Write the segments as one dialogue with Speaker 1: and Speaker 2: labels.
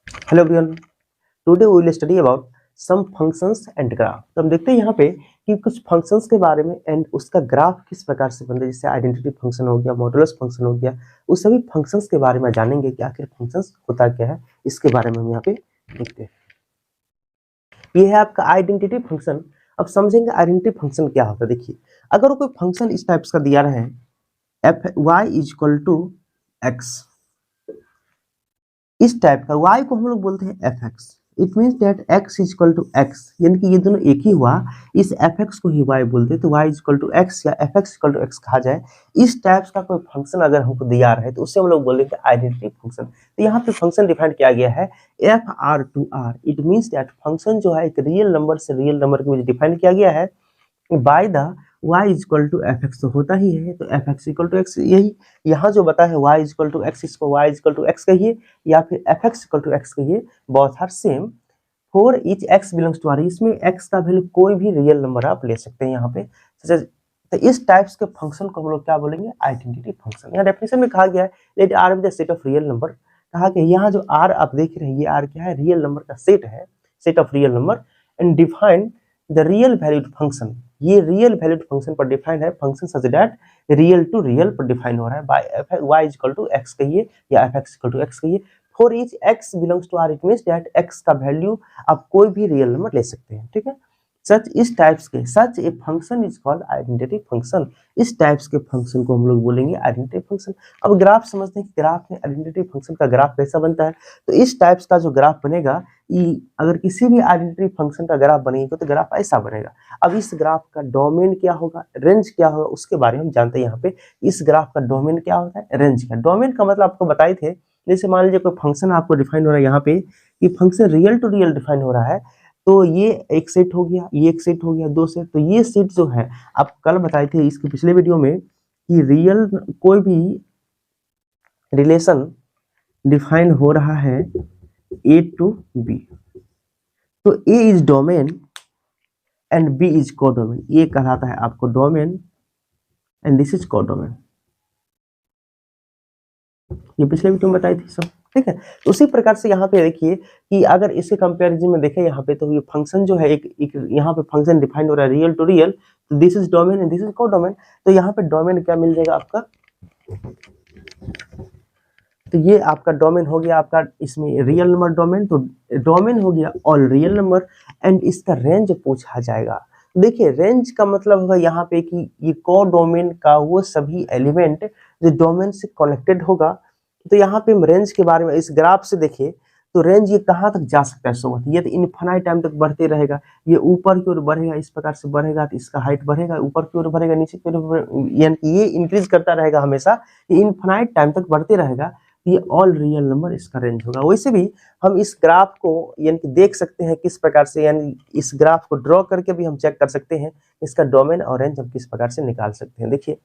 Speaker 1: Hello everyone, today we will study about some functions and graph. तो हम देखते हैं यहाँ पे कि कुछ फंक्शंस के बारे में एंड उसका ग्राफ किस प्रकार से बनता है। जैसे आइडेंटिटी फंक्शन हो गया, मॉडुलस फंक्शन हो गया, उस सभी फंक्शंस के बारे में जानेंगे कि आखिर फंक्शंस होता क्या है। इसके बारे में हम यहाँ पे देखते हैं। ये है आपका आइडेंटिटी फंक्शन। अब समझेंगे आइडेंटिटी फंक्शन क्या होता है। देखिए, अगर कोई फंक्शन इस टाइप्स का दिया रहे F Y is equal to X, इस टाइप का y को हम लोग बोलते हैं F X. It means that x is equal to X, यानी कि ये दोनों एक ही हुआ। इस एफ एक्स को ही y बोलते हैं, तो y is equal to X या F X equal to X कहा जाए। इस टाइप्स का कोई फंक्शन अगर हमको दिया रहे तो उससे हम लोग बोलेंगे आइडेंटिटी फंक्शन। तो यहाँ पे फंक्शन डिफाइन किया गया है F R to R. It means that function जो है एक रियल नंबर से रियल नंबर के बीच डिफाइन किया गया है by the y is equal to F X. तो होता ही है, तो F X equal to X, यही यहाँ जो बता है y is equal to X, इसको y is equal to X कहिए या फिर F X equal to X कहिए, both are same. For each x belongs to r, इसमें x का वैल्यू कोई भी रियल नंबर आप ले सकते हैं यहाँ पे। तो इस टाइप्स के फंक्शन को हम लोग क्या बोलेंगे, आइडेंटिटी फंक्शन। यहाँ डेफिनेशन में कहा गया है let r be the set of real number. कहा कि यहाँ जो r आप देख रहे हैं, ये r क्या है, रियल नंबर का सेट है, set of real number. And define the real valued function, ये रियल वैल्यूड फंक्शन पर डिफाइन है। Function such that real to real पर डिफाइन हो रहा है by y is equal to X कहिए या F X equal to X कहिए। For each x belongs to r, it means that x का वैल्यू आप कोई भी रियल नंबर ले सकते हैं, ठीक है। सच इस टाइप्स के such a function is called identity function. इस टाइप्स के फंक्शन को हम लोग बोलेंगे आइडेंटिटी फंक्शन। अब ग्राफ समझते हैं कि ग्राफ में आइडेंटिटी फंक्शन का ग्राफ कैसा बनता है। तो इस टाइप्स का जो ग्राफ बनेगा, अगर किसी भी आइडेंटिटी फंक्शन का ग्राफ बनेगा तो ग्राफ ऐसा बनेगा। अब इस ग्राफ का डोमेन क्या होगा, रेंज क्या होगा, उसके बारे में हम जानते हैं। यहाँ पे इस ग्राफ का डोमेन क्या होता है, रेंज का। डोमेन का मतलब आपको बताए थे, जैसे मान लीजिए कोई फंक्शन आपको डिफाइन हो रहा है यहाँ पे, कि function real to real define हो रहा है। तो ये एक सेट हो गया, ये एक सेट हो गया, दो सेट। तो ये सेट जो है, आप कल बताए थे इसके पिछले वीडियो में कि रियल कोई भी रिलेशन डिफाइन हो रहा है ए टू बी, तो A is domain and B is codomain. ये कहलाता है आपको domain and this is codomain. ये पिछले वीडियो में बताई थी सब, ठीक है। तो उसी प्रकार से यहाँ पे देखिए कि अगर इसे कंपैरिजन में देखें यहाँ पे, तो ये फंक्शन जो है एक यहाँ पे फंक्शन डिफाइन हो रहा है रियल टू रियल, तो this is domain and this is codomain. तो यहाँ पे डोमेन क्या मिल जाएगा आपका, तो ये आपका डोमेन हो गया आपका, इसमें रियल नंबर डोमेन, तो डोमेन हो गया ऑल रियल नंबर। एंड इसका रेंज पूछा जाएगा। देखिए, रेंज का मतलब होगा यहाँ पे कि ये कोडोमेन का वो सभी एलिमेंट जो डोमेन से कनेक्टेड होगा। तो यहाँ पे हम रेंज के बारे में इस ग्राफ से देखें तो रेंज ये कहाँ तक जा सकता है, सो ये तो इनफाइनाइट टाइम तक बढ़ते रहेगा। ये ऊपर की ओर बढ़ेगा, इस प्रकार से बढ़ेगा तो इसका हाइट बढ़ेगा, ऊपर की ओर बढ़ेगा, नीचे की ओर, यानी कि ये इंक्रीज करता रहेगा हमेशा, ये इनफाइनाइट टाइम तक बढ़ते रहेगा। ये ऑल रियल नंबर इसका रेंज होगा। वैसे भी हम इस ग्राफ को यानी कि देख सकते हैं किस प्रकार से, यानी इस ग्राफ को ड्रॉ करके भी हम चेक कर सकते हैं इसका डोमेन और रेंज हम किस प्रकार से निकाल सकते हैं। देखिए,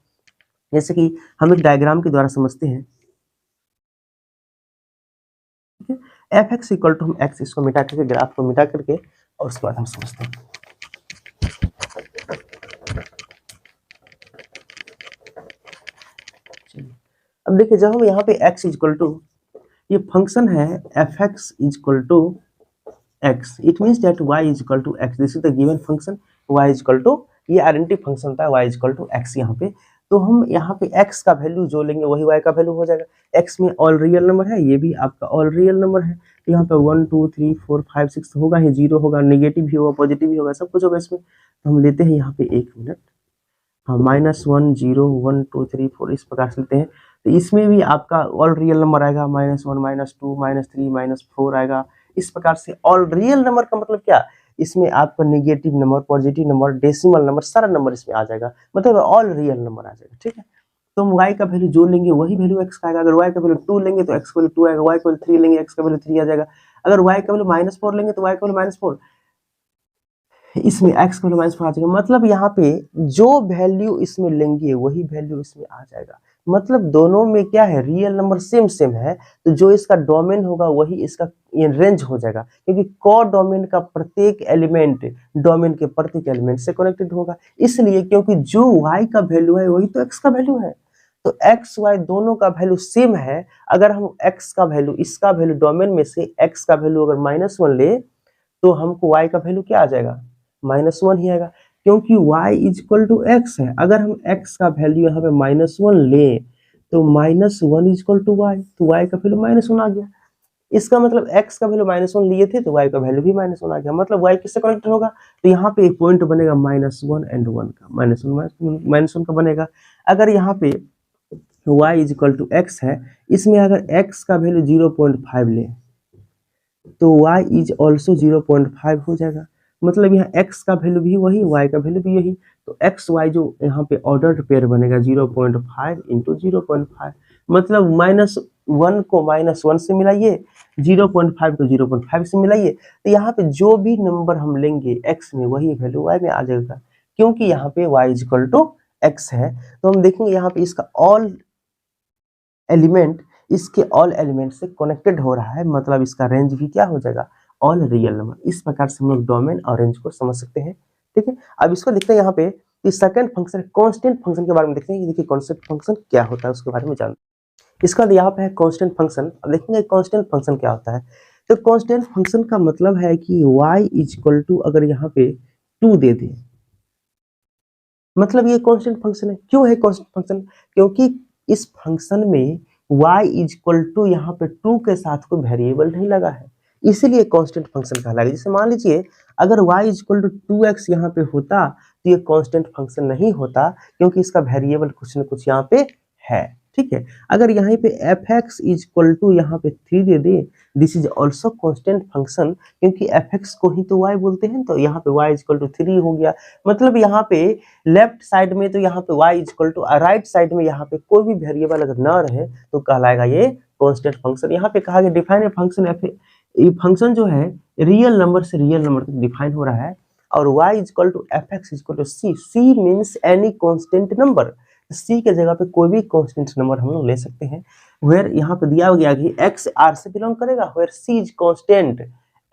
Speaker 1: जैसे कि हम एक डायग्राम के द्वारा समझते हैं, एफ एक्स इक्वल टू, हम एक्स इसको मिटा करके, ग्राफ को मिटा करके, और उसके बाद हम समझते हैं। अब देखिए, जब हम यहाँ पे x इक्वल टू, ये फंक्शन है F X equal to X, it means that y is equal to X, this is the given function y is equal to, ये आइडेंटिटी फंक्शन था y is equal to X यहाँ पे। तो हम यहाँ पे x का वैल्यू जो लेंगे वही y का वैल्यू हो जाएगा। x में ऑल रियल नंबर है, ये भी आपका ऑल रियल नंबर है। तो यहाँ पे 1 2 3 4 5 6 होगा ही, 0 होगा, नेगेटिव भी होगा, पॉजिटिव भी होगा, सब कुछ होगा इसमें। तो हम लेते हैं यहाँ पे 1 मिनट, हाँ, -1 0 1 2 3 4 इस प्रकार से लेते हैं। तो इसमें भी आपका ऑल रियल नंबर आएगा, -1 -2 -3 -4 आएगा। इस प्रकार से ऑल रियल नंबर का मतलब क्या, इसमें आपका negative number, positive number, decimal number, सारा नंबर इसमें आ जाएगा, मतलब ऑल रियल नंबर आ जाएगा, ठीक है। तो हम y का वैल्यू जो लेंगे वही वैल्यू x का आएगा। अगर y का वैल्यू 2 लेंगे तो x का वैल्यू 2 आएगा, y का वैल्यू 3 लेंगे x का वैल्यू 3 आ जाएगा। अगर y का वैल्यू -4 लेंगे तो y का वैल्यू -4, इसमें x का वैल्यू -4 आ जाएगा। मतलब यहाँ पे जो वैल्यू इसमें लेंगे वही वैल्यू इसमें आ जाएगा। मतलब दोनों में क्या है, रियल नंबर सेम सेम है, तो जो इसका डोमेन होगा वही इसका ये रेंज हो जाएगा, क्योंकि को डोमेन का प्रत्येक एलिमेंट डोमेन के प्रत्येक एलिमेंट से कनेक्टेड होगा। इसलिए क्योंकि जो y का वैल्यू है वही तो x का वैल्यू है। तो एक्स वाई दोनों का वैल्यू सेम है। अगर हम एक्स का वैल्यू, इसका वैल्यू डोमेन में से एक्स का वैल्यू अगर -1 ले तो हमको y का वैल्यू क्या आ जाएगा, -1 ही आएगा, क्योंकि y इक्वल टू एक्स है। अगर हम x का वैल्यू यहाँ पे -1 ले तो -1 इक्वल टू y, तो y का वैल्यू -1 आ गया। इसका मतलब x का वैल्यू -1 लिए थे तो y का वैल्यू भी -1 आ गया, मतलब y किससे कनेक्टेड होगा, तो यहाँ पे एक पॉइंट बनेगा -1 एंड 1 का, -1 का बनेगा। अगर यहाँ पे y इक्वल टू एक्स है, इसमें अगर x का वैल्यू 0.5 ले तो y इज ऑल्सो 0.5 हो जाएगा, मतलब यहाँ x का वैल्यू भी वही, y का वैल्यू भी यही, तो x y जो यहाँ पे ऑर्डर्ड पेयर बनेगा 0.5 इंटू 0.5, मतलब -1 को -1 से मिलाइए, 0.5 को 0.5 से मिलाइए, तो यहाँ पे जो भी नंबर हम लेंगे x में वही वैल्यू y में आ जाएगा, क्योंकि यहाँ पे y इक्वल टू x है। तो हम देखेंगे यहाँ पे इसका ऑल एलिमेंट, इसके ऑल एलिमेंट से कनेक्टेड हो रहा है, मतलब इसका रेंज भी क्या हो जाएगा, ऑल रियल नंबर। इस प्रकार से हम लोग डोमेन और रेंज को समझ सकते हैं। ठीक है, अब इसको देखते हैं यहाँ पे, इस सेकंड फंक्शन कांस्टेंट फंक्शन के बारे में देखते हैं। देखिए कांस्टेंट फंक्शन क्या होता है उसके बारे में जानते हैं। इसका यहाँ पे है कांस्टेंट फंक्शन। अब देखेंगे कांस्टेंट फंक्शन क्या होता है। तो कांस्टेंट फंक्शन का मतलब है कि y इक्वल टू अगर यहाँ पे 2 दे दे, मतलब ये कांस्टेंट फंक्शन है। क्यों है कांस्टेंट फंक्शन, क्योंकि इस फंक्शन में y इक्वल टू यहाँ पे 2 के साथ कोई वेरिएबल नहीं लगा है, इसीलिए कांस्टेंट फंक्शन कहलाएगा। जैसे मान लीजिए अगर y इक्वल टू 2x यहाँ पे होता तो ये कांस्टेंट फंक्शन नहीं होता, क्योंकि इसका वेरिएबल कुछ न कुछ यहाँ पे है। ठीक है, अगर यहाँ पे fx इक्वल टू यहाँ पे 3 दे दे, this is also constant function, क्योंकि fx को ही तो y बोलते हैं, तो यहाँ पे y इक्वल टू 3 हो गया। मतलब यहाँ पे लेफ्ट साइड में तो यहाँ पे y equal to, right side में यहाँ पे कोई भी वेरिएबल अगर ना रहे तो कहलाएगा ये कांस्टेंट फंक्शन। यहाँ पे कहा गया डिफाइन ए फंक्शन, ये फंक्शन जो है रियल नंबर से रियल नंबर तक डिफाइन हो रहा है, और y equal to fx equal to c means any constant number, c के जगह पे कोई भी कांस्टेंट नंबर हम लोग ले सकते हैं। वेयर यहाँ पे दिया गया कि x r से बिलोंग करेगा, where c is constant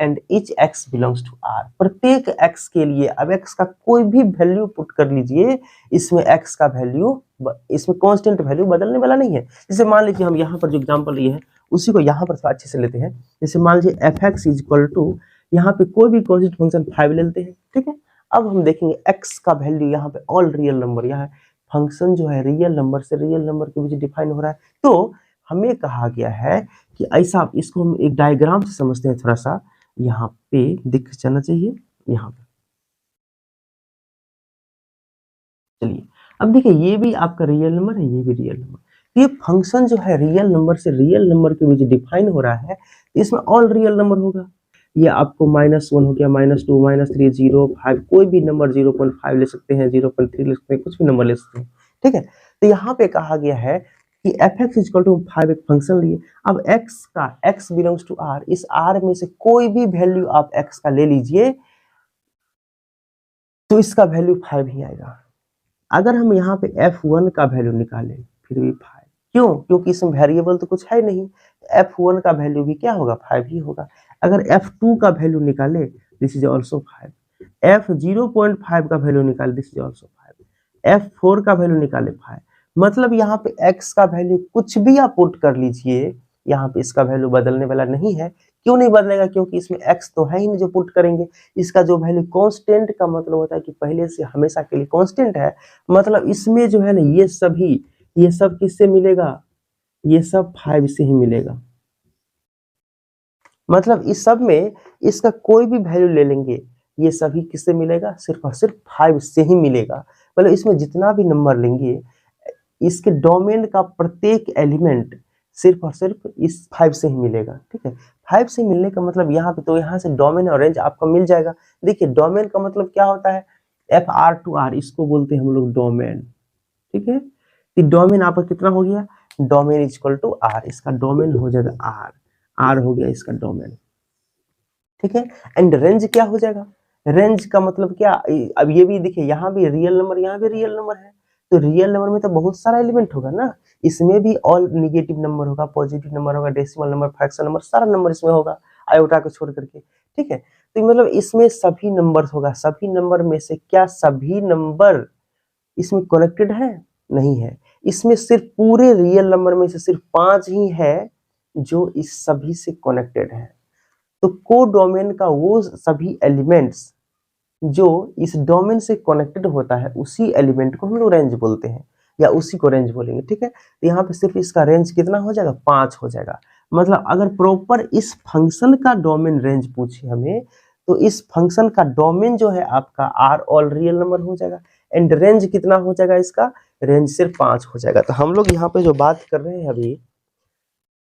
Speaker 1: and each x belongs to r। प्रत्येक x के लिए अब x का कोई भी वैल्यू पुट कर लीजिए, इसमें x का वैल्यू, इसमें कांस्टेंट वैल्यू बदलने वाला नहीं है। जैसे मान लीजिए हम यहाँ पर जो एग्जांपल लिए हैं उसी को यहाँ पर थोड़ा अच्छे से लेते हैं। जैसे मान लीजिए fx इक्वल टू यहाँ पे कोई भी कांस्टेंट फंक्शन 5 ले लेते हैं। ठीक है, अब हम देखेंगे x का वैल्यू यहाँ पे ऑल रियल नंबर, यहाँ फंक्शन जो है रियल नंबर से रियल नंबर के बीच डिफाइन हो रहा है। तो हमें कहा गया है कि ऐसा, इसको हम एक डायग्राम से समझते हैं, थोड़ा सा यहाँ पे दिख जाना चाहिए। यहाँ पे चलिए, अब देखिए ये भी आपका रियल नंबर है, ये भी रियल नंबर। ये फंक्शन जो है रियल नंबर से रियल नंबर के बीच डिफाइन हो रहा है, तो इसमें ऑल रियल नंबर होगा। ये आपको -1 हो गया, -2, -3, 0, 5, कोई भी नंबर 0.5 ले सकते हैं, 0.3 ले सकते हैं, कुछ भी नंबर ले सकते हैं। ठीक है, तो यहाँ पे कहा गया है कि fx इक्वल टू 5 एक फंक्शन लिए। अब x का, x बिलोंग्स टू r, इस r में से कोई भी वैल्यू आप x का ले लीजिए तो इसका वैल्यू 5 ही आएगा। अगर हम यहाँ पे f1 का वैल्यू निकालें फिर भी 5, क्यों, क्योंकि इसमें वेरिएबल तो कुछ है नहीं, f1 का वैल्यू भी क्या होगा, 5 ही होगा। अगर f2 का वैल्यू निकाले दिस इज ऑल्सो 5, f0.5 का वैल्यू निकाले दिस इज ऑल्सो 5, f4 का वैल्यू निकाले 5, मतलब यहाँ पे x का वैल्यू कुछ भी आप पुट कर लीजिए, यहाँ पे इसका वैल्यू बदलने वाला नहीं है। क्यों नहीं बदलेगा, क्योंकि इसमें x तो है ही नहीं जो पुट करेंगे। इसका जो वैल्यू कांस्टेंट का मतलब होता है कि पहले से हमेशा के लिए कांस्टेंट है, मतलब इसमें जो है ना ये सभी, ये सब किससे मिलेगा, ये सब 5 से ही मिलेगा। मतलब इस सब में इसका कोई भी वैल्यू ले लेंगे, ये सभी किससे मिलेगा, सिर्फ और सिर्फ 5 से ही मिलेगा। मतलब इसमें जितना भी नंबर लेंगे, इसके डोमेन का प्रत्येक एलिमेंट सिर्फ और सिर्फ इस 5 से ही मिलेगा। ठीक है, 5 से मिलने का मतलब यहाँ पे, तो यहाँ से डोमेन और रेंज आपको मिल जाएगा। देखिए डोमेन का मतलब क्या होता है, FR to R, इसको बोलते हैं हम लोग डोमेन। ठीक है, तो डोमेन आपका कितना हो गया, डोमेन इक्वल टू R, इसका डोमेन हो जाएगा R हो गया इसका डोमेन। ठीक है, एंड रेंज क्या हो जाएगा, रेंज का मतलब क्या, अब ये भी देखिए यहाँ भी रियल नंबर, यहाँ भी रियल नंबर है, तो रियल नंबर में तो बहुत सारा एलिमेंट होगा ना, इसमें भी ऑल नेगेटिव नंबर होगा, पॉजिटिव नंबर होगा, डेसिमल नंबर, फ्रैक्शन नंबर, सारा नंबर इसमें होगा आयोटा को छोड़ करके। ठीक है, तो मतलब इसमें सभी नंबर होगा, सभी नंबर में से क्या सभी नंबर इसमें कनेक्टेड है, नहीं है। इसमें सिर्फ पूरे रियल नंबर में से सिर्फ 5 ही है जो इस सभी से कनेक्टेड है। तो कोडोमेन का वो सभी एलिमेंट्स जो इस डोमेन से कनेक्टेड होता है उसी एलिमेंट को हम लोग रेंज बोलते हैं, या उसी को रेंज बोलेंगे, ठीक है। तो यहाँ पे सिर्फ इसका रेंज कितना हो जाएगा, 5 हो जाएगा। मतलब अगर प्रॉपर इस फंक्शन का डोमेन रेंज पूछे हमें, तो इस फंक्शन का डोमेन जो है आपका आर ऑल रियल नंबर हो जाएगा, एंड रेंज कितना हो जाएगा, इसका रेंज सिर्फ 5 हो जाएगा। तो हम लोग यहाँ पे जो बात कर रहे हैं अभी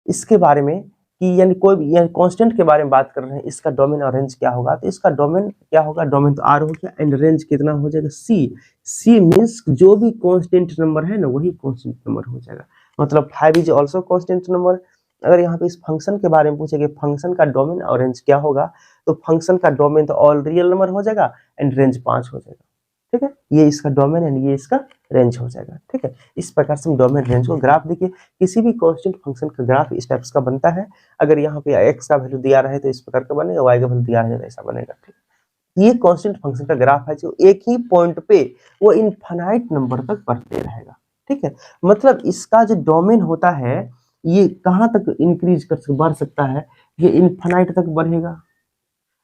Speaker 1: इसके बारे में कि यानी कोई भी यानी कांस्टेंट के बारे में बात कर रहे हैं, इसका डोमेन और रेंज क्या होगा। तो इसका डोमेन क्या होगा, डोमेन तो आर हो गया, एंड रेंज कितना हो जाएगा, सी। सी मीन्स जो भी कांस्टेंट नंबर है ना वही कांस्टेंट नंबर हो जाएगा। मतलब 5 इज ऑल्सो कांस्टेंट नंबर। अगर यहाँ पे इस फंक्शन के बारे में पूछे फंक्शन का डोमेन और रेंज क्या होगा, तो फंक्शन का डोमेन तो ऑल रियल नंबर हो जाएगा एंड रेंज 5 हो जाएगा, ठीक है। ये इसका डोमेन एंड ये इसका रेंज हो जाएगा, ठीक है। इस प्रकार से हम डोमेन रेंज को ग्राफ देखिए, किसी भी कांस्टेंट फंक्शन का ग्राफ इस टाइप्स का बनता है। अगर यहाँ पे x का वैल्यू दिया रहे तो इस प्रकार का बनेगा, y का वैल्यू दिया रहे तो ऐसा बनेगा, ठीक है। ये कांस्टेंट फंक्शन का ग्राफ है जो एक ही पॉइंट पे वो इनफाइनाइट नंबर तक बढ़ते रहेगा, ठीक है। मतलब इसका जो डोमेन होता है ये कहाँ तक इंक्रीज कर बढ़ सकता है, ये इनफाइनाइट तक बढ़ेगा,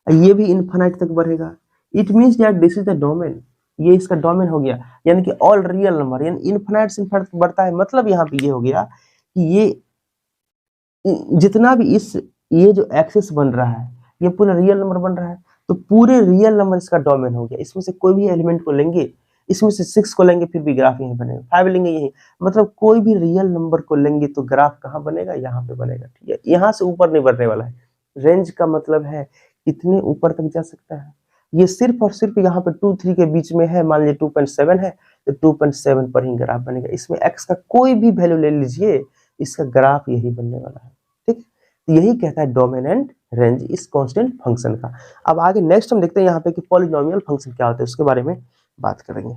Speaker 1: ये भी इनफाइनाइट तक बढ़ेगा। It means that this is the domain, ये इसका डोमेन हो गया, यानी कि ऑल रियल नंबर, यानी इनफाइनाइट से इनफाइनाइट बढ़ता है। मतलब यहाँ पे ये हो गया कि ये जितना भी ये जो एक्सेस बन रहा है ये पूरा रियल नंबर बन रहा है, तो पूरे रियल नंबर इसका डोमेन हो गया। इसमें से कोई भी एलिमेंट को लेंगे, इसमें से 6 को लेंगे फिर भी ग्राफ यहीं बनेगा, 5 लेंगे यहीं, मतलब कोई भी रियल नंबर को लेंगे तो ग्राफ कहाँ बनेगा, यहाँ पे बनेगा, ठीक है। यहाँ से ऊपर नहीं बढ़ने वाला है। रेंज का मतलब है कितने ऊपर तक जा सकता है। ये सिर्फ और सिर्फ यहाँ पे 2 3 के बीच में है, मान लीजिए 2.7 है तो 2.7 पर ही ग्राफ बनेगा। इसमें x का कोई भी वैल्यू ले लीजिए, इसका ग्राफ यही बनने वाला है, ठीक। यही कहता है डोमेन एंड रेंज इस कांस्टेंट फंक्शन का। अब आगे नेक्स्ट हम देखते हैं यहाँ पे कि पॉलिनोमियल फंक्शन क्या होता है, उसके बारे में बात करेंगे।